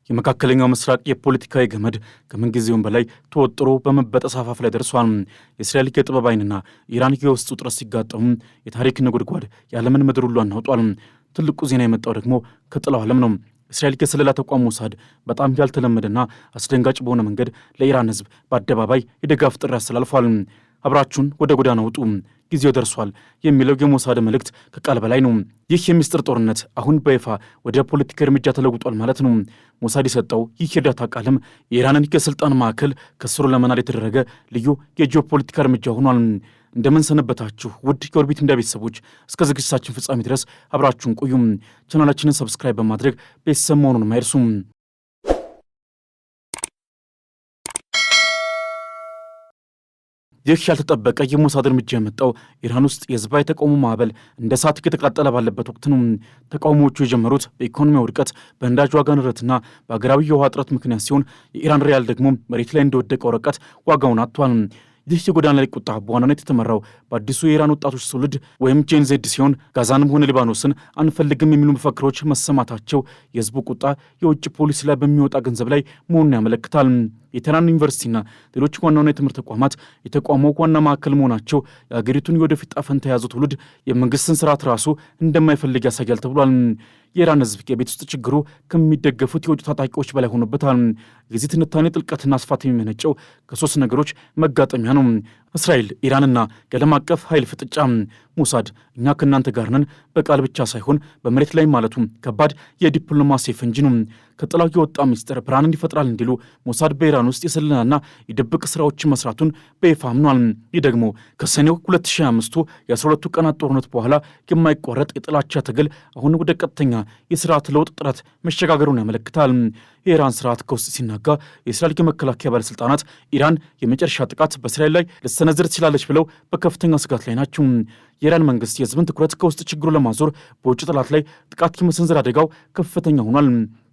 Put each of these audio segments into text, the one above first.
የመካከለኛው ምስራቅ የፖለቲካዊ ገመድ ከምንጊዜውም በላይ ተወጥሮ በመበጠስ አፋፍ ላይ ደርሷል። የእስራኤል የጥበብ ዓይንና ኢራን የውስጥ ውጥረት ሲጋጠሙ የታሪክ ነጎድጓድ የዓለምን ምድር ሁሉ አናውጧል። ትልቁ ዜና የመጣው ደግሞ ከጥላው ዓለም ነው። እስራኤል የስለላ ተቋም ሞሳድ በጣም ያልተለመደና አስደንጋጭ በሆነ መንገድ ለኢራን ሕዝብ በአደባባይ የድጋፍ ጥሪ አስተላልፏል። አብራችሁን ወደ ጎዳና ውጡ፣ ጊዜው ደርሷል የሚለው የሞሳድ መልእክት ከቃል በላይ ነው። ይህ የሚስጥር ጦርነት አሁን በይፋ ወደ ፖለቲካ እርምጃ ተለውጧል ማለት ነው። ሞሳድ የሰጠው ይህ የእርዳታ ቃልም የኢራንን የስልጣን ማዕከል ከስሩ ለመናድ የተደረገ ልዩ የጂኦፖለቲካ እርምጃ ሆኗል። እንደምን ሰነበታችሁ ውድ የኦርቢት ሚዲያ ቤተሰቦች፣ እስከ ዝግጅታችን ፍጻሜ ድረስ አብራችሁን ቆዩም። ቻናላችንን ሰብስክራይብ በማድረግ ቤተሰብ መሆኑን አይርሱም። ይህ ያልተጠበቀ የሞሳድ እርምጃ የመጣው ኢራን ውስጥ የህዝባዊ ተቃውሞ ማዕበል እንደ እሳት እየተቃጠለ ባለበት ወቅት ነው። ተቃውሞዎቹ የጀመሩት በኢኮኖሚ ውድቀት፣ በነዳጅ ዋጋ ንረትና በአገራዊ የውሃ እጥረት ምክንያት ሲሆን የኢራን ሪያል ደግሞ መሬት ላይ እንደወደቀ ወረቀት ዋጋውን አጥቷል። ይህ የጎዳና ላይ ቁጣ በዋናነት የተመራው በአዲሱ የኢራን ወጣቶች ትውልድ ወይም ጄን ዜድ ሲሆን ጋዛንም ሆነ ሊባኖስን አንፈልግም የሚሉ መፈክሮች መሰማታቸው የህዝቡ ቁጣ የውጭ ፖሊሲ ላይ በሚወጣ ገንዘብ ላይ መሆኑን ያመለክታል። የቴህራን ዩኒቨርሲቲና ሌሎች ዋና የትምህርት ተቋማት የተቋመው ዋና ማዕከል መሆናቸው የአገሪቱን የወደፊት ዕጣ ፈንታ የያዙ ትውልድ የመንግስትን ስርዓት ራሱ እንደማይፈልግ ያሳያል ተብሏል። የኢራን ህዝብ የቤት ውስጥ ችግሩ ከሚደገፉት የውጭ ታጣቂዎች በላይ ሆኖበታል። የዚህ ትንታኔ ጥልቀትና ስፋት የሚመነጨው ከሶስት ነገሮች መጋጠሚያ ነው። እስራኤል፣ ኢራንና የዓለም አቀፍ ኃይል ፍጥጫ። ሞሳድ እኛ ከእናንተ ጋር ነን በቃል ብቻ ሳይሆን በመሬት ላይ ማለቱ ከባድ የዲፕሎማሲ ፈንጂ ነው። ከጥላው የወጣ ሚስጥር ብርሃንን ይፈጥራል እንዲሉ ሞሳድ በኢራን ውስጥ የስለላና የድብቅ ስራዎችን መስራቱን በይፋ አምኗል። ይህ ደግሞ ከሰኔው 2025 የ12ቱ ቀናት ጦርነት በኋላ የማይቋረጥ የጥላቻ ትግል አሁን ወደ ቀጥተኛ የስርዓት ለውጥ ጥረት መሸጋገሩን ያመለክታል። የኢራን ስርዓት ከውስጥ ሲናጋ የእስራኤል የመከላከያ ባለሥልጣናት ኢራን የመጨረሻ ጥቃት በእስራኤል ላይ ልትሰነዝር ትችላለች ብለው በከፍተኛ ስጋት ላይ ናቸው። የኢራን መንግስት የህዝብን ትኩረት ከውስጥ ችግሩ ለማዞር በውጭ ጠላት ላይ ጥቃት የመሰንዘር አደጋው ከፍተኛ ሆኗል።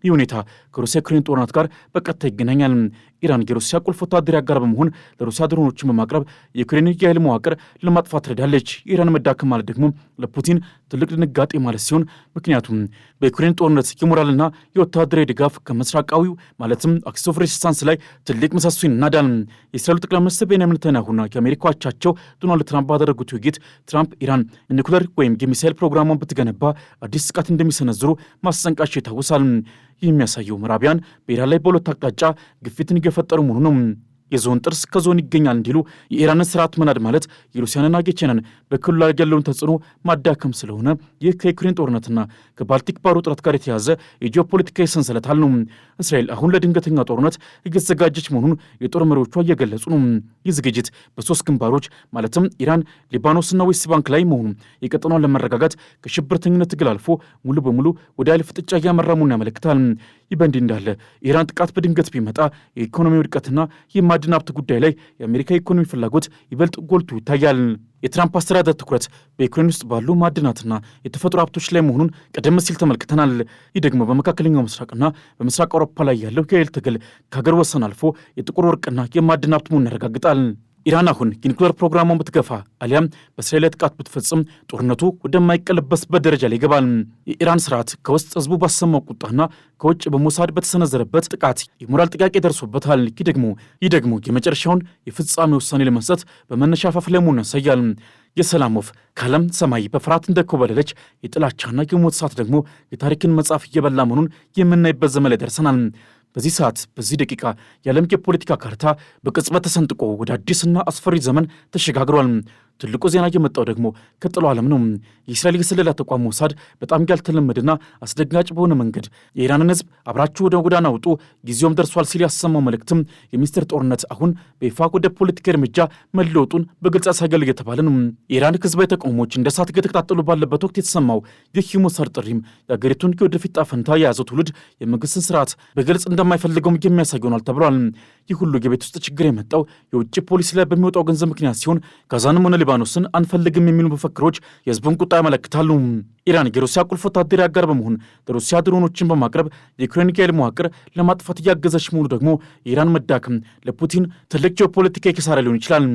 ይህ ሁኔታ ከሩሲያ ዩክሬን ጦርነት ጋር በቀጥታ ይገናኛል። ኢራን የሩሲያ ቁልፍ ወታደራዊ አጋር በመሆን ለሩሲያ ድሮኖችን በማቅረብ የዩክሬን የኃይል መዋቅር ለማጥፋት ትረዳለች። የኢራን መዳከም ማለት ደግሞ ለፑቲን ትልቅ ድንጋጤ ማለት ሲሆን፣ ምክንያቱም በዩክሬን ጦርነት የሞራልና የወታደራዊ ድጋፍ ከምስራቃዊው ማለትም አክሲስ ኦፍ ሬዚስታንስ ላይ ትልቅ ምሰሶ ይናዳል። የእስራኤሉ ጠቅላይ ሚኒስትር ቤንያሚን ኔታንያሁና የአሜሪካ አቻቸው ዶናልድ ትራምፕ ባደረጉት ውይይት ትራምፕ ኢራን የኒኩለር ወይም የሚሳይል ፕሮግራሟን ብትገነባ አዲስ ጥቃት እንደሚሰነዝሩ ማስጠንቀቃቸው ይታወሳል። ይህ የሚያሳየው ምዕራቢያን በኢራን ላይ በሁለት አቅጣጫ ግፊትን እየፈጠሩ መሆኑ ነው። የዞን ጥርስ ከዞን ይገኛል እንዲሉ የኢራንን ስርዓት መናድ ማለት የሩሲያንና የቻይናን በክልሉ ላይ ያለውን ተጽዕኖ ማዳከም ስለሆነ ይህ ከዩክሬን ጦርነትና ከባልቲክ ባህር ውጥረት ጋር የተያዘ የጂኦፖለቲካዊ ሰንሰለት ነው። እስራኤል አሁን ለድንገተኛ ጦርነት እየተዘጋጀች መሆኑን የጦር መሪዎቿ እየገለጹ ነው። ይህ ዝግጅት በሶስት ግንባሮች ማለትም ኢራን፣ ሊባኖስና ዌስት ባንክ ላይ መሆኑ የቀጠናውን ለመረጋጋት ከሽብርተኝነት ትግል አልፎ ሙሉ በሙሉ ወደ ኃይል ፍጥጫ እያመራ መሆኑን ያመለክታል። ይህ በእንዲህ እንዳለ የኢራን ጥቃት በድንገት ቢመጣ የኢኮኖሚ ውድቀትና የማዕድን ሀብት ጉዳይ ላይ የአሜሪካ የኢኮኖሚ ፍላጎት ይበልጥ ጎልቶ ይታያል። የትራምፕ አስተዳደር ትኩረት በዩክሬን ውስጥ ባሉ ማዕድናትና የተፈጥሮ ሀብቶች ላይ መሆኑን ቀደም ሲል ተመልክተናል። ይህ ደግሞ በመካከለኛው ምስራቅና በምስራቅ አውሮፓ ላይ ያለው የኃይል ትግል ከሀገር ወሰን አልፎ የጥቁር ወርቅና የማዕድን ሀብት መሆኑን ያረጋግጣል። ኢራን አሁን የኒኩሌር ፕሮግራሟን ብትገፋ አሊያም በእስራኤል ላይ ጥቃት ብትፈጽም ጦርነቱ ወደማይቀለበስበት ደረጃ ላይ ይገባል። የኢራን ስርዓት ከውስጥ ህዝቡ ባሰማው ቁጣና ከውጭ በሞሳድ በተሰነዘረበት ጥቃት የሞራል ጥያቄ ደርሶበታል። ይህ ደግሞ የመጨረሻውን የፍጻሜ ውሳኔ ለመስጠት በመነሻ አፋፍ ላይ መሆኑን ያሳያል። የሰላም ወፍ ከዓለም ሰማይ በፍርሃት እንደኮበለለች የጥላቻና የሞት ሰዓት ደግሞ የታሪክን መጽሐፍ እየበላ መሆኑን የምናይበት ዘመን ላይ ደርሰናል። በዚህ ሰዓት በዚህ ደቂቃ የዓለም የፖለቲካ ካርታ በቅጽበት ተሰንጥቆ ወደ አዲስና አስፈሪ ዘመን ተሸጋግሯል። ትልቁ ዜና የመጣው ደግሞ ከጥላው ዓለም ነው። የእስራኤል የስለላ ተቋም ሞሳድ በጣም ያልተለመደና አስደንጋጭ በሆነ መንገድ የኢራንን ህዝብ አብራችሁ ወደ ጎዳና ውጡ፣ ጊዜውም ደርሷል ሲል ያሰማው መልእክትም የሚስጥር ጦርነት አሁን በይፋ ወደ ፖለቲካ እርምጃ መለወጡን በግልጽ ያሳያል እየተባለ ነው። የኢራን ህዝባዊ ተቃውሞዎች እንደ እሳት እየተቀጣጠሉ ባለበት ወቅት የተሰማው ይህ የሞሳድ ጥሪም የአገሪቱን የወደፊት ዕጣ ፈንታ የያዘው ትውልድ የመንግስትን ስርዓት በግልጽ እንደማይፈልገውም የሚያሳይ ሆኗል ተብሏል። ይህ ሁሉ የቤት ውስጥ ችግር የመጣው የውጭ ፖሊሲ ላይ በሚወጣው ገንዘብ ምክንያት ሲሆን ጋዛንም ሆነ ሊባኖስን አንፈልግም የሚሉ መፈክሮች የህዝቡን ቁጣ ያመለክታሉ። ኢራን የሩሲያ ቁልፍ ወታደራዊ አጋር በመሆን ለሩሲያ ድሮኖችን በማቅረብ የዩክሬን ኃይል መዋቅር ለማጥፋት እያገዘች መሆኑ ደግሞ የኢራን መዳከም ለፑቲን ትልቅ ጂኦፖለቲካዊ ኪሳራ ሊሆን ይችላል።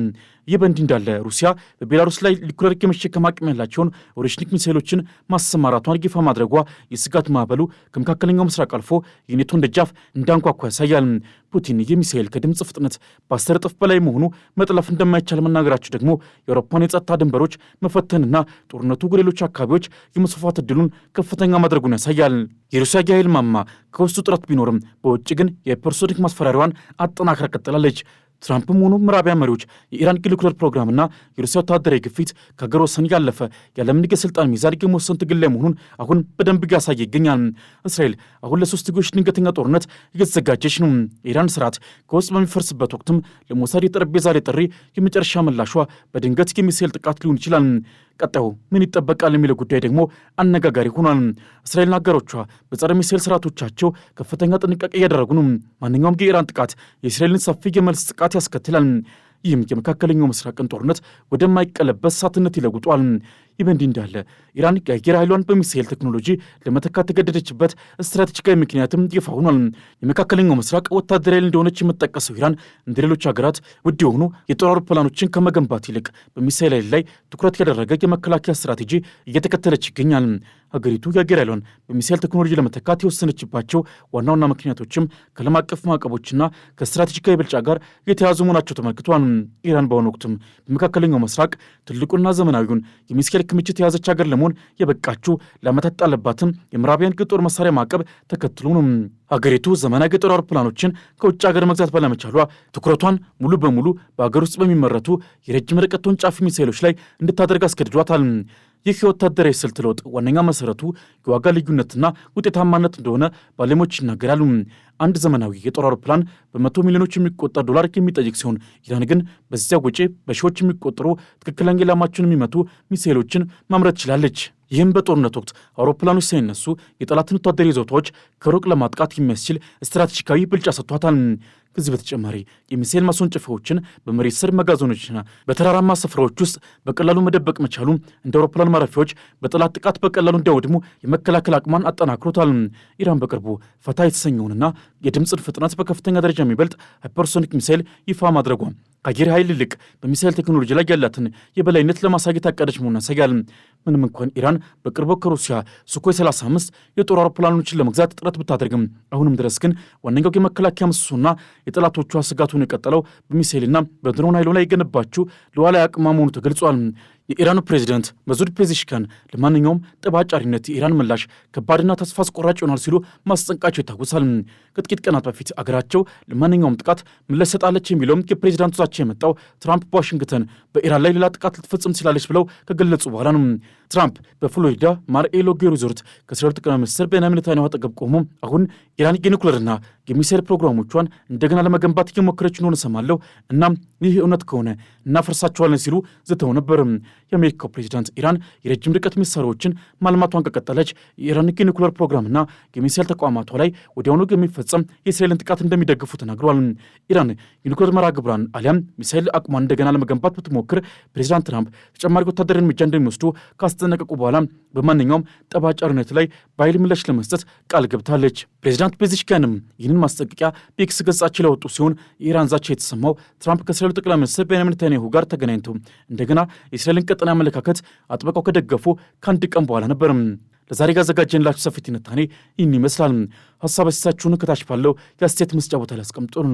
ይህ በእንዲህ እንዳለ ሩሲያ በቤላሩስ ላይ ኒውክሌር የመሸከም አቅም ያላቸውን ኦሬሽኒክ ሚሳይሎችን ማሰማራቷን ይፋ ማድረጓ የስጋት ማዕበሉ ከመካከለኛው ምስራቅ አልፎ የኔቶን ደጃፍ እንዳንኳኳ ያሳያል። ፑቲን ይህ ሚሳይል ከድምፅ ፍጥነት በ10 እጥፍ በላይ መሆኑ መጥለፍ እንደማይቻል መናገራቸው ደግሞ የአውሮፓን የጸጥታ ድንበሮች መፈተንና ጦርነቱ ወደ ሌሎች አካባቢዎች የመስፋፋት ዕድሉን ከፍተኛ ማድረጉን ያሳያል። የሩሲያ የኃይል ማማ ከውስጡ ጥረት ቢኖርም በውጭ ግን የሂፐርሶኒክ ማስፈራሪያዋን አጠናክራ ቀጥላለች። ትራምፕም ሆኑ ምዕራባውያን መሪዎች የኢራን ኒውክሌር ፕሮግራምና የሩሲያ ወታደራዊ ግፊት ከሀገር ወሰን ያለፈ የዓለምን የስልጣን ሚዛን የመወሰን ትግል ላይ መሆኑን አሁን በደንብ እያሳየ ይገኛል። እስራኤል አሁን ለሶስትዮሽ ድንገተኛ ጦርነት እየተዘጋጀች ነው። የኢራን ስርዓት ከውስጥ በሚፈርስበት ወቅትም ለሞሳድ የጠረጴዛ ላይ ጥሪ የመጨረሻ ምላሿ በድንገት የሚሳኤል ጥቃት ሊሆን ይችላል። ቀጣዩ ምን ይጠበቃል የሚለው ጉዳይ ደግሞ አነጋጋሪ ሆኗል። እስራኤልና አጋሮቿ በጸረ ሚሳኤል ስርዓቶቻቸው ከፍተኛ ጥንቃቄ እያደረጉ ነው። ማንኛውም የኢራን ጥቃት የእስራኤልን ሰፊ የመልስ ጥቃት ያስከትላል። ይህም የመካከለኛው ምስራቅን ጦርነት ወደማይቀለበስ እሳትነት ይለውጧል። ይህ በእንዲህ እንዳለ ኢራን የአየር ኃይሏን በሚሳኤል ቴክኖሎጂ ለመተካት የተገደደችበት ስትራቴጂካዊ ምክንያትም ይፋ ሆኗል። የመካከለኛው ምስራቅ ወታደራዊ ኃይል እንደሆነች የምትጠቀሰው ኢራን እንደ ሌሎች ሀገራት ውድ የሆኑ የጦር አውሮፕላኖችን ከመገንባት ይልቅ በሚሳኤል ኃይል ላይ ትኩረት ያደረገ የመከላከያ ስትራቴጂ እየተከተለች ይገኛል። ሀገሪቱ የአየር ኃይሏን በሚሳኤል ቴክኖሎጂ ለመተካት የወሰነችባቸው ዋና ዋና ምክንያቶችም ከዓለም አቀፍ ማዕቀቦችና ከስትራቴጂካዊ ብልጫ ጋር የተያዙ መሆናቸው ተመልክቷል። ኢራን በአሁኑ ወቅትም በመካከለኛው ምስራቅ ትልቁና ዘመናዊውን የሚሳኤል ክምችት የያዘች ሀገር ለመሆን የበቃችው ለዓመታት ጣለባትም የምዕራባውያን የጦር መሳሪያ ማዕቀብ ተከትሎ ነው። ሀገሪቱ ዘመናዊ የጦር አውሮፕላኖችን ከውጭ ሀገር መግዛት ባለመቻሏ ትኩረቷን ሙሉ በሙሉ በሀገር ውስጥ በሚመረቱ የረጅም ርቀት ተወንጫፊ ሚሳኤሎች ላይ እንድታደርግ አስገድዷታል። ይህ የወታደራዊ ስልት ለውጥ ዋነኛ መሰረቱ የዋጋ ልዩነትና ውጤታማነት እንደሆነ ባለሙያዎች ይናገራሉ። አንድ ዘመናዊ የጦር አውሮፕላን በመቶ ሚሊዮኖች የሚቆጠር ዶላር የሚጠይቅ ሲሆን ኢራን ግን በዚያ ወጪ በሺዎች የሚቆጠሩ ትክክለኛ ኢላማቸውን የሚመቱ ሚሳኤሎችን ማምረት ችላለች። ይህም በጦርነት ወቅት አውሮፕላኖች ሳይነሱ የጠላትን ወታደራዊ ይዞታዎች ከሩቅ ለማጥቃት የሚያስችል ስትራቴጂካዊ ብልጫ ሰጥቷታል። ከዚህ በተጨማሪ የሚሳኤል ማስወንጨፊያዎችን በመሬት ስር መጋዘኖችና በተራራማ ስፍራዎች ውስጥ በቀላሉ መደበቅ መቻሉ እንደ አውሮፕላን ማረፊያዎች በጠላት ጥቃት በቀላሉ እንዳይወድሙ የመከላከል አቅሟን አጠናክሮታል። ኢራን በቅርቡ ፈታ የተሰኘውንና የድምፅን ፍጥነት በከፍተኛ ደረጃ የሚበልጥ ሃይፐርሶኒክ ሚሳኤል ይፋ ማድረጓ ከአየር ኃይል ይልቅ በሚሳኤል ቴክኖሎጂ ላይ ያላትን የበላይነት ለማሳየት ያቀደች መሆኑን ያሳያል። ምንም እንኳን ኢራን በቅርቡ ከሩሲያ ሱኮይ 35 የጦር አውሮፕላኖችን ለመግዛት ጥረት ብታደርግም አሁንም ድረስ ግን ዋነኛው የመከላከያ ምሰሶና የጠላቶቿ ስጋቱን የቀጠለው በሚሳኤልና በድሮን ኃይሉ ላይ የገነባችው ሉዓላዊ አቅሟ መሆኑ ተገልጿል። የኢራኑ ፕሬዚደንት መሱድ ፔዜሽኪያን ለማንኛውም ጠባጫሪነት የኢራን ምላሽ ከባድና ተስፋ አስቆራጭ ይሆናል ሲሉ ማስጠንቀቃቸው ይታወሳል። ከጥቂት ቀናት በፊት አገራቸው ለማንኛውም ጥቃት ምላሽ ሰጣለች የሚለውም የፕሬዚዳንቱ ዛቻ የመጣው ትራምፕ በዋሽንግተን በኢራን ላይ ሌላ ጥቃት ልትፈጽም ትችላለች ብለው ከገለጹ በኋላ ነው። ትራምፕ በፍሎሪዳ ማር ኤሎጌ ሪዞርት ከእስራኤል ጠቅላይ ሚኒስትር ቤንያሚን ኔታንያሁ አጠገብ ቆሞ አሁን ኢራን የኒውክሌርና የሚሳኤል ፕሮግራሞቿን እንደገና ለመገንባት እየሞከረች እንደሆነ ሰማለሁ፣ እናም ይህ እውነት ከሆነ እናፈርሳቸዋለን ሲሉ ዝተው ነበር። የአሜሪካው ፕሬዚዳንት ኢራን የረጅም ርቀት መሳሪያዎችን ማልማቷን ከቀጠለች የኢራን የኒውክሌር ፕሮግራምና የሚሳኤል ተቋማቷ ላይ ወዲያውኑ የሚፈጸም የእስራኤልን ጥቃት እንደሚደግፉ ተናግረዋል። ኢራን የኒውክሌር መርሃ ግብሯን አሊያም ሚሳኤል አቅሟን እንደገና ለመገንባት ብትሞክር ፕሬዚዳንት ትራምፕ ተጨማሪ ወታደራዊ እርምጃ እንደሚወስዱ ካስጠነቀቁ በኋላ በማንኛውም ጠባጫሪነት ላይ በኃይል ምላሽ ለመስጠት ቃል ገብታለች። ፕሬዚዳንት ፔዜሽኪያንም ይህንን ማስጠንቀቂያ በኤክስ ገጻቸው ላይ ወጡ ሲሆን የኢራን ዛቻ የተሰማው ትራምፕ ከእስራኤል ጠቅላይ ሚኒስትር ቤንያሚን ኔታንያሁ ጋር ተገናኝተው እንደገና የእስራኤልን ቀጠና አመለካከት አጥብቀው ከደገፉ ከአንድ ቀን በኋላ ነበር። ለዛሬ ጋዘጋጀንላችሁ ሰፊ ትንታኔ ይህን ይመስላል። ሀሳብ አስተያየታችሁን ከታች ባለው የአስተያየት መስጫ ቦታ ላይ አስቀምጡን።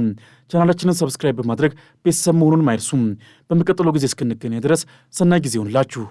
ቻናላችንን ሰብስክራይብ በማድረግ ቤተሰብ መሆኑን አይርሱም። በሚቀጥለው ጊዜ እስክንገናኝ ድረስ ሰናይ ጊዜ ይሁንላችሁ።